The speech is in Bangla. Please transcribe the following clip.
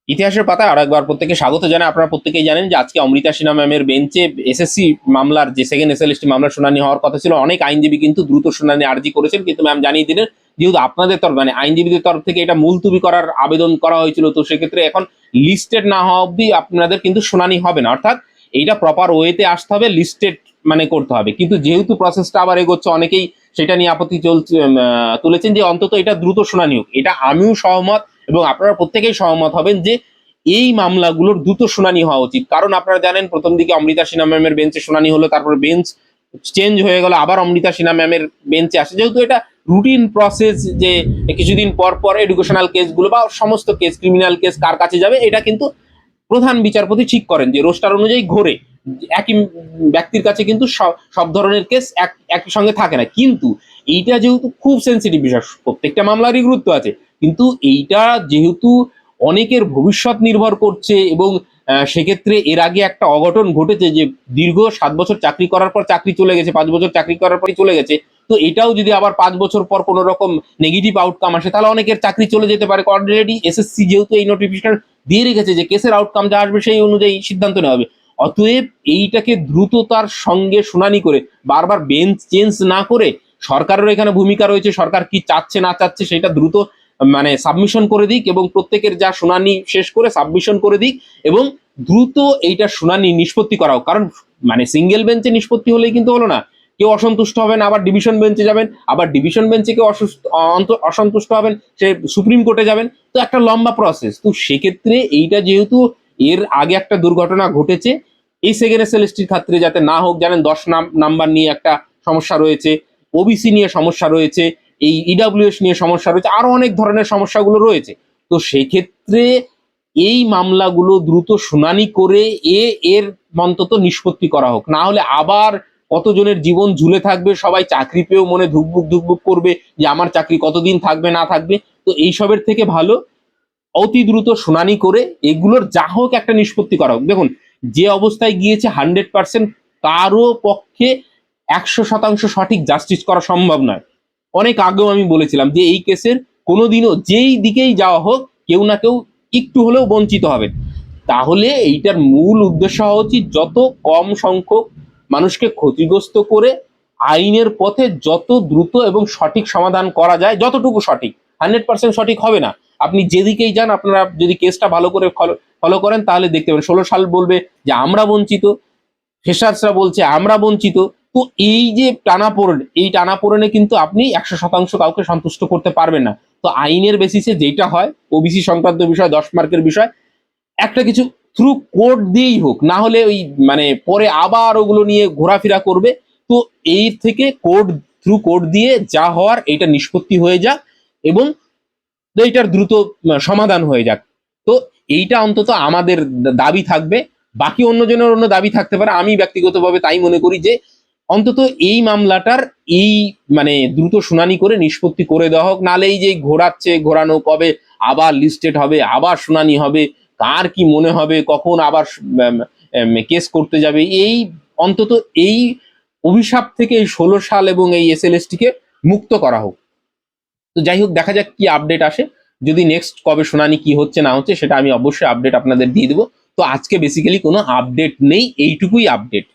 ইতিহাসের পাতায় আরো একবার প্রত্যেকে স্বাগত জানাই। আপনারা প্রত্যেকেই জানেন যে আজকে অমৃতা সিনহা ম্যামের বেঞ্চে এসএসসি মামলার যে সেকেন্ড এসএলএসটি মামলার শুনানি হওয়ার কথা ছিল। অনেক আইনজীবী কিন্তু দ্রুত শুনানি আর্জি করেছেন, কিন্তু ম্যাম জানিয়ে দিলেন যেহেতু আপনাদের তরফ মানে আইনজীবীদের তরফ থেকে এটা মুলতুবি করার আবেদন করা হয়েছিল, তো সেক্ষেত্রে এখন লিস্টেড না হওয়া অব্দি আপনাদের কিন্তু শুনানি হবে না, অর্থাৎ এইটা প্রপার ওয়েতে আসতে হবে, লিস্টেড মানে করতে হবে। কিন্তু যেহেতু প্রসেসটা আবার এগোচ্ছে, অনেকেই সেটা নিয়ে আপত্তি তুলেছেন যে অন্তত এটা দ্রুত শুনানি হোক। এটা আমিও সহমত এবং আপনারা প্রত্যেকেই সহমত হবেন যে এই মামলাগুলোর দ্রুত শুনানি হওয়া উচিত। কারণ আপনারা জানেন প্রথম দিকে অমৃতা সিনহা ম্যামের বেঞ্চে শুনানি হলো, তারপর বেঞ্চ চেঞ্জ হয়ে গেল, আবার অমৃতা সিনহা ম্যামের বেঞ্চে আসে। যেহেতু এটা রুটিন প্রসেস যে কিছুদিন পর পর এডুকেশনাল কেসগুলো বা সমস্ত কেস, ক্রিমিনাল কেস কার কাছে যাবে এটা কিন্তু প্রধান বিচারপতি ঠিক করেন যে রোস্টার অনুযায়ী ঘোরে। একই ব্যক্তির কাছে কিন্তু সব ধরনের কেস একই সঙ্গে থাকে না। কিন্তু এইটা যেহেতু খুব সেন্সিটিভ বিষয়, প্রত্যেকটা মামলারই গুরুত্ব আছে, কিন্তু এইটা যেহেতু অনেকের ভবিষ্যৎ নির্ভর করছে এবং সেক্ষেত্রে এর আগে একটা অঘটন ঘটেছে যে দীর্ঘ 7 বছর চাকরি করার পর চাকরি চলে গেছে, 5 বছর চাকরি করার পরই চলে গেছে। তো এটাও যদি আবার 5 বছর পর কোনো রকম নেগেটিভ আউটকাম আসে তাহলে অনেকের চাকরি চলে যেতে পারে। অলরেডি এসএসসি যেহেতু এই নোটিফিকেশন দিয়ে রেখেছে যে কেসের আউটকাম যা আসবে সেই অনুযায়ী সিদ্ধান্ত নেওয়া হবে। অতএব এইটাকে দ্রুততার সঙ্গে শুনানি করে বারবার বেঞ্চ চেঞ্জ না করে, সরকারের এখানে ভূমিকা রয়েছে, সরকার কি চাচ্ছে না চাচ্ছে সেটা দ্রুত মানে সাবমিশন করে দিক এবং প্রত্যেকের যা শুনানি শেষ করে সাবমিশন করে দিক এবং দ্রুত এইটা শুনানি নিষ্পত্তি করা হোক। কারণ মানে সিঙ্গেল বেঞ্চে নিষ্পত্তি হলেই কিন্তু হলো না, কেউ অসন্তুষ্ট হবেন আবার ডিভিশন বেঞ্চে যাবেন, আবার ডিভিশন বেঞ্চে কেউ অসন্তুষ্ট হবেন সে সুপ্রিম কোর্টে যাবেন, তো একটা লম্বা প্রসেস। তো সেক্ষেত্রে এইটা যেহেতু এর আগে একটা দুর্ঘটনা ঘটেছে, এই সেকেন্ড এসএলএসটির ক্ষেত্রে যাতে না হোক। জানেন 10 নাম্বার নিয়ে একটা সমস্যা রয়েছে, ওবিসি নিয়ে সমস্যা রয়েছে, এই ইডাব্লিউএস নিয়ে সমস্যা রয়েছে, আরো অনেক ধরনের সমস্যাগুলো রয়েছে। তো সেক্ষেত্রে এই মামলাগুলো দ্রুত শুনানি করে এর অন্তত নিষ্পত্তি করা হোক, না হলে আবার কতজনের জীবন ঝুলে থাকবে, সবাই চাকরি পেয়েও মনে ধুকবুক ধুকবুক করবে যে আমার চাকরি কতদিন থাকবে না থাকবে। তো এইসবের থেকে ভালো অতি দ্রুত শুনানি করে এগুলোর যা হোক একটা নিষ্পত্তি করা হোক। দেখুন যে অবস্থায় গিয়েছে 100% কারো পক্ষে 100% সঠিক জাস্টিস করা সম্ভব নয়। অনেক আগেও আমি বলেছিলাম যে এই কেসের কোনোদিনও যেই দিকেই যাওয়া হোক কেউ না কেউ একটু হলেও বঞ্চিত হবে। তাহলে এইটার মূল উদ্দেশ্য হওয়া উচিত যত কম সংখ্যক মানুষকে ক্ষতিগ্রস্ত করে আইনের পথে যত দ্রুত এবং সঠিক সমাধান করা যায়, যতটুকু সঠিক। 100% সঠিক হবে না, আপনি যেদিকেই যান। আপনারা যদি কেসটা ভালো করে ফলো করেন তাহলে দেখতে পাবেন 16 সাল বলবে যে আমরা বঞ্চিত, ফেসার্সরা বলছে আমরা বঞ্চিত। তো এই যে টানাপোড়েন, এই টানাপোড়েনে কিন্তু আপনি 100% কাউকে সন্তুষ্ট করতে পারবেন না। তো আইনের বেসিসে যেটা হয়, ওবিসি সংক্রান্ত বিষয়, 10 মার্কের বিষয়, একটা কিছু থ্রু কোর্ট দিয়েই হোক, না হলে ওই মানে পরে আবার ওগুলো নিয়ে ঘোরাফেরা করবে। তো এই থেকে কোর্ট দিয়ে যা হওয়ার এইটা নিষ্পত্তি হয়ে যাক এবং এইটার দ্রুত সমাধান হয়ে যাক। তো এইটা অন্তত আমাদের দাবি থাকবে। বাকি অন্যজনের অন্য দাবি থাকতে পারে, আমি ব্যক্তিগতভাবে তাই মনে করি যে অন্তত এই মামলাটার এই মানে দ্রুত শুনানি করে নিষ্পত্তি করে দেওয়া হোক। নালে এই যে ঘোরানো, কবে আবার লিস্টেড হবে, আবার শুনানি হবে, কার কি মনে হবে, কখন আবার কেস করতে যাবে, এই অন্তত এই অভিশাপ থেকে এই 16 সাল এবং এই এসএলএসটি কে মুক্ত করা হোক। তো যাই হোক, দেখা যাক কি আপডেট আসে। যদি নেক্সট কবে শুনানি কি হচ্ছে না হচ্ছে সেটা আমি অবশ্যই আপডেট আপনাদের দিয়ে দেবো। তো আজকে বেসিক্যালি কোনো আপডেট নেই, এইটুকুই আপডেট।